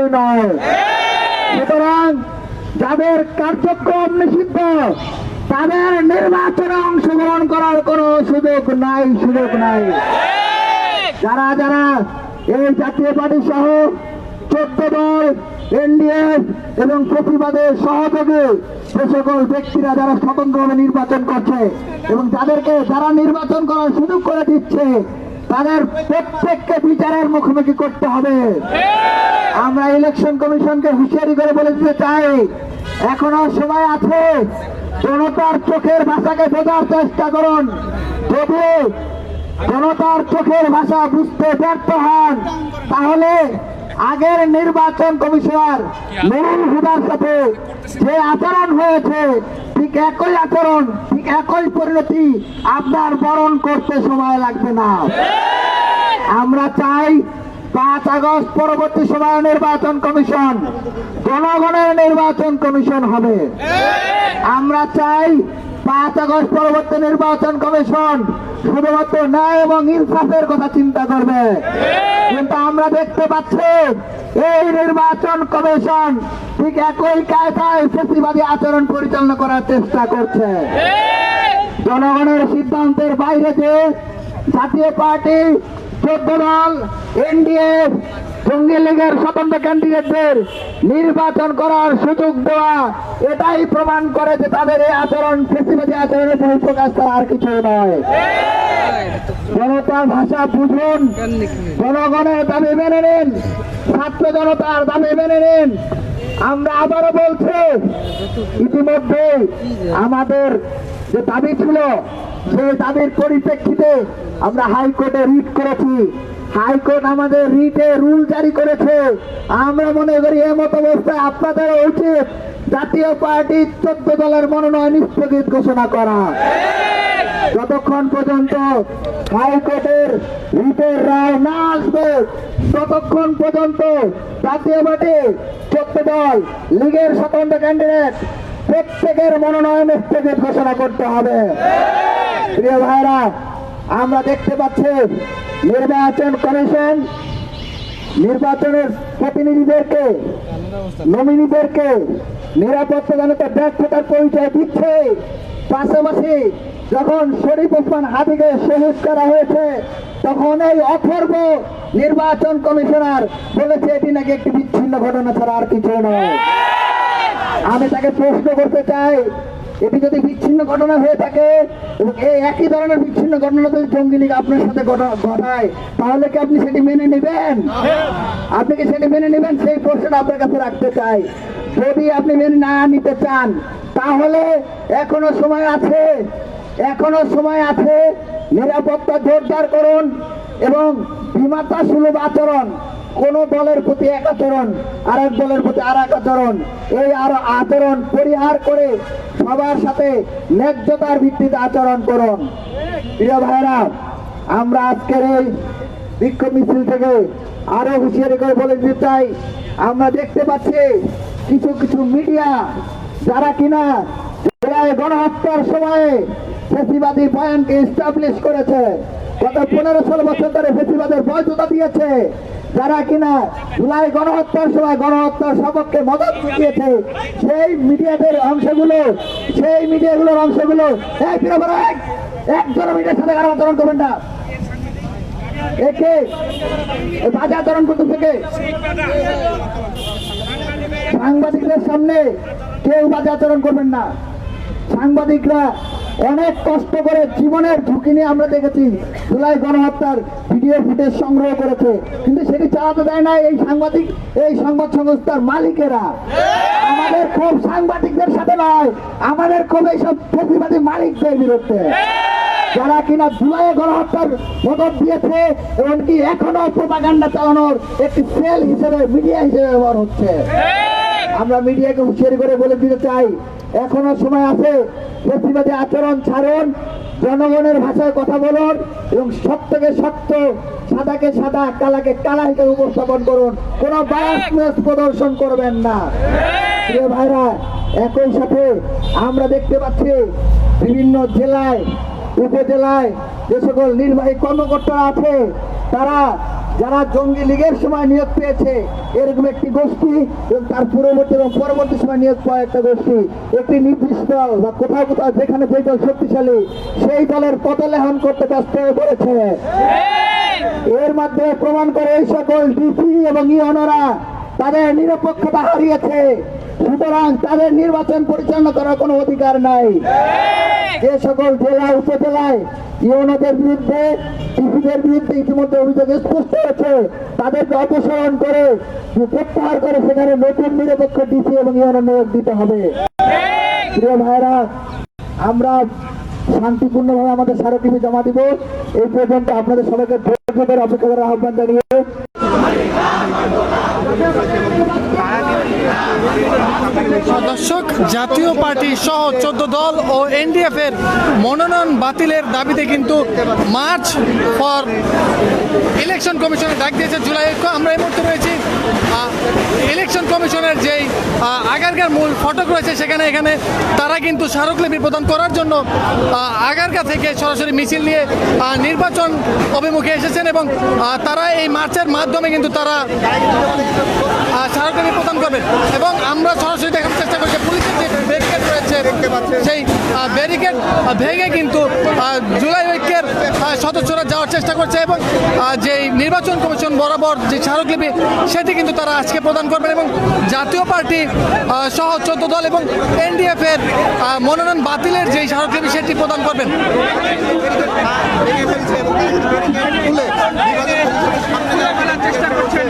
কিছুই নয়। সুতরাং যাদের কার্যক্রম নিষিদ্ধ তাদের নির্বাচনে অংশগ্রহণ করার কোনো সুযোগ নাই। যারা যারা এই জাতীয় পার্টি সহ 14 দল এনডিএফ এবং প্রতিবাদের সহযোগী যে সকল ব্যক্তিরা যারা স্বতন্ত্রভাবে নির্বাচন করছে এবং যারা নির্বাচন করার সুযোগ করে দিচ্ছে তাদের প্রত্যেককে বিচারের মুখোমুখি করতে হবে। আমরা ইলেকশন কমিশনকে হুঁশিয়ারি করে বলে দিতে চাই, এখনো সময় আছে, জনতার চোখের ভাষাকে বোঝার চেষ্টা করুন। যদি জনতার চোখের ভাষা বুঝতে ব্যর্থ হন তাহলে আগের নির্বাচন কমিশনার নুরুল হুদার সাথে যে আচরণ হয়েছে ঠিক একই আচরণ, ঠিক একই পরিণতি আপনার বরণ করতে সময় লাগবে না। আমরা চাই 5 আগস্ট পরবর্তী সময় নির্বাচন কমিশন জনগণের নির্বাচন কমিশন হবে। আমরা চাই 5 আগস্ট পরবর্তী নির্বাচন কমিশন শুধুমাত্র ন্যায় এবং ইনসাফের কথা চিন্তা করবে। কিন্তু আমরা দেখতে পাচ্ছি এই নির্বাচন কমিশন ঠিক একই কায়দায় ফ্যাসিবাদী আচরণ পরিচালনা করার চেষ্টা করছে। জনগণের সিদ্ধান্তের বাইরে যে জাতীয় পার্টি 14 দল এনডিএফ জঙ্গি লীগের স্বতন্ত্র ক্যান্ডিডেটদের নির্বাচন করার সুযোগ দেওয়া এটাই প্রমাণ করে যে তাদের এই আচরণ ফ্যাসিবাদী আচরণের বহিঃপ্রকাশ ছাড়া আর কিছু নয়। জনতার ভাষা বুঝুন, জনগণের দাবি মেনে নিন, ছাত্র জনতার দাবি মেনে নিন। আমরা আবারও বলছি, ইতিমধ্যে আমাদের যে দাবি ছিল সেই দাবির পরিপ্রেক্ষিতে আমরা হাইকোর্টে রিট করেছি। হাইকোর্ট আমাদের রিটে রুল জারি করেছে। আমরা মনে করি এমত অবস্থায় আপনাদের উচিত জাতীয় পার্টি 14 দলের মনোনয়ন স্থগিত ঘোষণা করা। যতক্ষণ পর্যন্ত হাইকোর্টের রিটের রায় না আসবে ততক্ষণ পর্যন্ত জাতীয় পার্টি 14 দল লীগের স্বতন্ত্র ক্যান্ডিডেট প্রত্যেকের মনোনয়ন স্থগিত ঘোষণা করতে হবে। প্রিয় ভাইরা, আমরা দেখতে পাচ্ছি নির্বাচন কমিশন নির্বাচনের প্রতিনিধিদেরকে নমিনিদেরকে নিরাপত্তাজনিত ব্যর্থতার পরিচয় দিচ্ছে। পাশাপাশি যখন শরীফ ওসমান হাদিকে শহীদ করা হয়েছে তখন এই অথর্ব নির্বাচন কমিশনার বলেছে এটি নাকি একটি বিচ্ছিন্ন ঘটনা ছাড়া আর কিছু নয়। আমি তাকে প্রশ্ন করতে চাই, এটি যদি বিচ্ছিন্ন ঘটনা হয়ে থাকে এবং এই একই ধরনের বিচ্ছিন্ন ঘটনা যদি জঙ্গি লীগ আপনার সাথে ঘটায় তাহলে কি আপনি সেটি মেনে নেবেন? আপনি কি সেটি মেনে নেবেন? সেই প্রশ্নটা আপনার কাছে রাখতে চাই। যদি আপনি মেনে না নিতে চান তাহলে এখনো সময় আছে, নিরাপত্তা জোরদার করুন এবং বিমাতা সুলভ আচরণ, কোন দলের প্রতি এক আচরণ, আরেক দলের প্রতি আর এক আচরণ, এই আচরণ পরিহার করে সবার সাথে ন্যায্যতার ভিত্তিতে আচরণ করুন। প্রিয় ভাইরা, আমরা আজকের এই বিক্ষোভ মিছিল থেকে আরো হুঁশিয়ারি করে বলে দিতে চাই, আমরা দেখতে পাচ্ছি কিছু কিছু মিডিয়া যারা কিনা গণহত্যার সময়ে ফ্যাসিবাদী বয়ানকে এস্টাবলিশ করেছে, গত 15-16 বছর ধরে ফ্যাসিবাদের বৈধতা দিয়েছে, যারা কিনা জুলাই গণহত্যার সময় গণহত্যার সপক্ষে মদত দিয়েছে, সেই মিডিয়াগুলোর অংশগুলো একজন মিডিয়ার সাথে কারো আচরণ করবেন না। একে বাজে আচরণ করতে থেকে সাংবাদিকদের সামনে কেউ বাজে আচরণ করবেন না। সাংবাদিকরা অনেক কষ্ট করে জীবনের ঝুঁকি নিয়ে আমরা দেখেছি জুলাই গণহত্যার ভিডিও ফুটেজ সংগ্রহ করেছে, কিন্তু সেটি চালাতে দেয় না এই সংবাদ সংস্থার মালিকেরা। আমাদের খুব সাংবাদিকদের সাথে নয়, আমাদের খুব এইসব প্রতিবাদী মালিকদের বিরুদ্ধে, যারা কিনা জুলাই গণহত্যার মদত দিয়েছে এমনকি এখনো প্রোপাগান্ডা চালানোর একটি সেল হিসেবে মিডিয়া হিসেবে ব্যবহার হচ্ছে। আমরা মিডিয়াকে হুঁশিয়ারি করে বলে দিতে চাই, এখনো সময় আছে, ফ্যাসিবাদী আচরণ ছাড়ুন, জনগণের ভাষায় কথা বলুন এবং সত্যকে সত্য, সাদাকে সাদা, কালাকে কালা হিসেবে উপস্থাপন করুন, কোনো বায়াসনেস প্রদর্শন করবেন না। প্রিয় ভাইরা, একই সাথে আমরা দেখতে পাচ্ছি বিভিন্ন জেলায় উপজেলায় যে সকল নির্বাহী কর্মকর্তারা আছে তারা যারা জঙ্গি লীগের সময় নিয়োগ পেয়েছে এরকম একটি গোষ্ঠী এবং তার পূর্ববর্তী এবং পরবর্তী সময় নিয়োগ পাওয়া একটা গোষ্ঠী একটি নির্দিষ্ট দল বা কোথাও কোথাও যেখানে যে দল শক্তিশালী সেই দলের পদলেহন করতে ব্যস্ত হয়ে পড়েছে। এর মাধ্যমে প্রমাণ করে এই সকল ডিসি এবং ইউনোরা তাদের নিরপেক্ষতা হারিয়েছে। সুতরাং তাদের নির্বাচন পরিচালনা করার কোনো অধিকার নাই। যে সকল জেলা উপজেলায় ইউনোদের বিরুদ্ধে ডিসিদের বিরুদ্ধে ইতিমধ্যে অভিযোগ স্পষ্ট হয়েছে, তাদেরকে অপসারণ করে প্রত্যাহার করে সেখানে নতুন নিরপেক্ষ ডিসি এবং ইউনো নিয়োগ দিতে হবে। প্রিয় ভাইরা, আমরা শান্তিপূর্ণভাবে আমাদের স্মারকলিপি জমা দিব। এই পর্যন্ত আপনাদের সবাইকে ধৈর্য ধরে অপেক্ষা করার আহ্বান জানিয়ে দর্শক, জাতীয় পার্টি সহ 14 দল ও এনডিএফ এর মনোনয়ন বাতিলের দাবিতে কিন্তু মার্চ ফর ইলেকশন কমিশনের ডাক দিয়েছে জুলাই ঐক্য। আমরা এই মুহূর্তে রয়েছি ইলেকশন কমিশনের যেই আগারগার মূল ফটক রয়েছে এখানে তারা কিন্তু স্মারকলিপি প্রদান করার জন্য আগারগা থেকে সরাসরি মিছিল নিয়ে নির্বাচন অভিমুখে এসেছেন এবং তারা এই মার্চের মাধ্যমে কিন্তু তারা স্মারকলিপি প্রদান করবেন এবং আমরা সরাসরি দেখার চেষ্টা করছি পুলিশের যে ব্যারিকেড রয়েছে সেই ব্যারিকেড ভেঙে কিন্তু জুলাই ঐক্যের সদস্যরা যাওয়ার চেষ্টা করছে এবং যেই নির্বাচন কমিশন বরাবর যে স্মারকলিপি সেটি কিন্তু তারা আজকে প্রদান করবেন এবং জাতীয় পার্টি সহ 14 দল এবং এনডিএফ এর মনোনয়ন বাতিলের যেই স্মারকলিপি সেটি প্রদান করবেন। চেষ্টা করছেন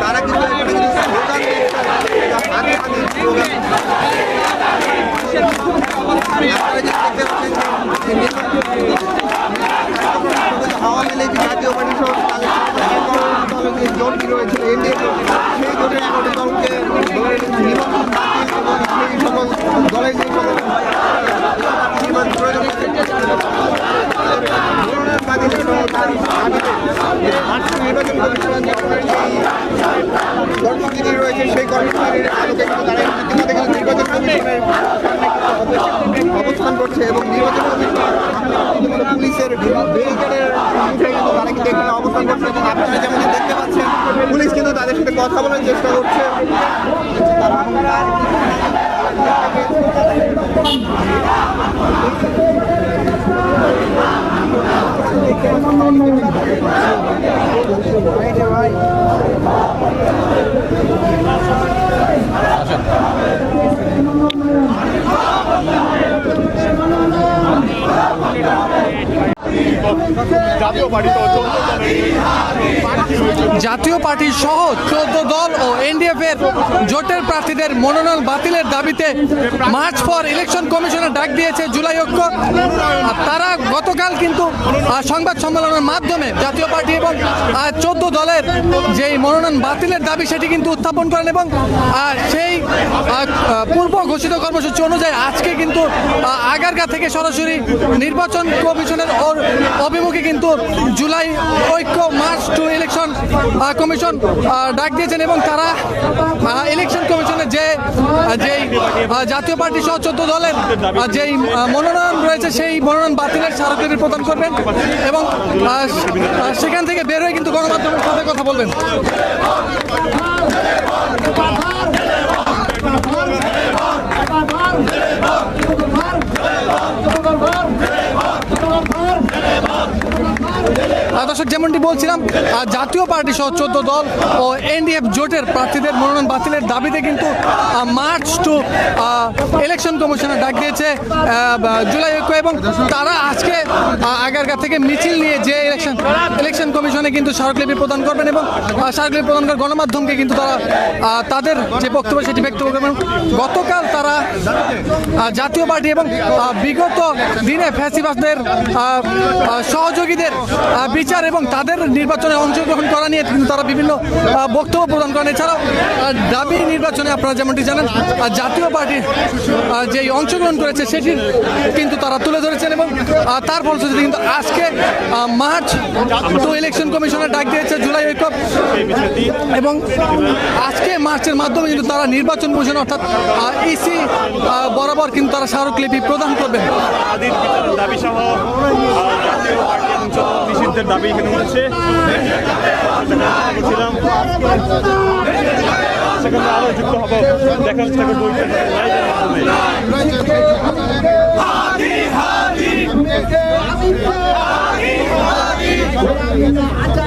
তারা কিন্তু আওয়ামী লীগ জাতীয় পার্টি সহ জোটটি রয়েছে এনডিএ সেই জোটের 11টি দলকে নিবন্ধন বাতিল এবং সেই সকল দলের যে সকল প্রয়োজন বাতিল সহ তার নির্বাচন কমিশনের কর্মসূচি রয়েছে সেই কর্মসূচির আলোকে কিন্তু তারা ইতিমধ্যে কিন্তু নির্বাচন কমিশনের অবস্থান করছে এবং নির্বাচন কমিশন পুলিশের ব্যারিকেডের মুখে কিন্তু তারা কিন্তু এখানে অবস্থান করছে এবং আপনারা যেমন দেখতে পাচ্ছেন পুলিশ কিন্তু তাদের সাথে কথা বলার চেষ্টা করছে। জাতীয় পার্টি সহ 14 দল ও এনডিএফ এর জোটের প্রার্থীদের মনোনয়ন বাতিলের দাবিতে মার্চ ফর ইলেকশন কমিশনের ডাক দিয়েছে জুলাই ঐক্য। তারা গতকাল কিন্তু সংবাদ সম্মেলনের মাধ্যমে জাতীয় পার্টি এবং 14 দলের যেই মনোনয়ন বাতিলের দাবি সেটি কিন্তু উত্থাপন করেন এবং সেই পূর্ব ঘোষিত কর্মসূচি অনুযায়ী আজকে কিন্তু আগারগা থেকে সরাসরি নির্বাচন কমিশনের অভিমুখে কিন্তু জুলাই ঐক্য মার্চ টু ইলেকশন কমিশন ডাক দিয়েছেন এবং তারা ইলেকশন কমিশনের যেই জাতীয় পার্টি সহ 14 দলের যেই মনোনয়ন রয়েছে সেই মনোনয়ন বাতিলের স্মারকলিপি প্রদান করবেন এবং সেখান থেকে বের হয়ে কিন্তু গণমাধ্যমের সাথে কথা বলবেন। দর্শক, যেমনটি বলছিলাম জাতীয় পার্টি সহ 14 দল ও এনডিএফ জোটের প্রার্থীদের মনোনয়ন বাতিলের দাবিতে কিন্তু মার্চ টু ইলেকশন কমিশনের ডাক দিয়েছে জুলাই ঐক্য এবং তারা আজকে আগারগা থেকে মিছিল নিয়ে যে ইলেকশন কমিশনে কিন্তু স্মারকলিপি প্রদান করবেন এবং স্মারকলিপি প্রদান করে গণমাধ্যমকে কিন্তু তারা তাদের যে বক্তব্য সেটি ব্যক্ত করবেন। গতকাল তারা জাতীয় পার্টি এবং বিগত দিনে ফ্যাসিবাসদের সহযোগীদের বিচার বিচার এবং তাদের নির্বাচনে অংশগ্রহণ করা নিয়ে কিন্তু তারা বিভিন্ন বক্তব্য প্রদান করেন। এছাড়াও দাবি নির্বাচনে আপনারা যেমনটি জানেন জাতীয় পার্টি যে অংশগ্রহণ করেছে সেটির কিন্তু তারা তুলে ধরেছেন এবং তার ফলশ্রুতিতে কিন্তু আজকে মার্চ টু ইলেকশন কমিশনের ডাক দিয়েছে জুলাই ঐক্য এবং আজকে মার্চের মাধ্যমে কিন্তু তারা নির্বাচন কমিশন অর্থাৎ ইসি বরাবর কিন্তু তারা স্মারকলিপি প্রদান করবেন। দাবি সহ জাতীয় পার্টি এবং নিষিদ্ধের দাবি এখানে উঠেছে। ছিলাম সেখানে আরো যুক্ত হবো দেখার চেষ্টা করবো আচ্ছা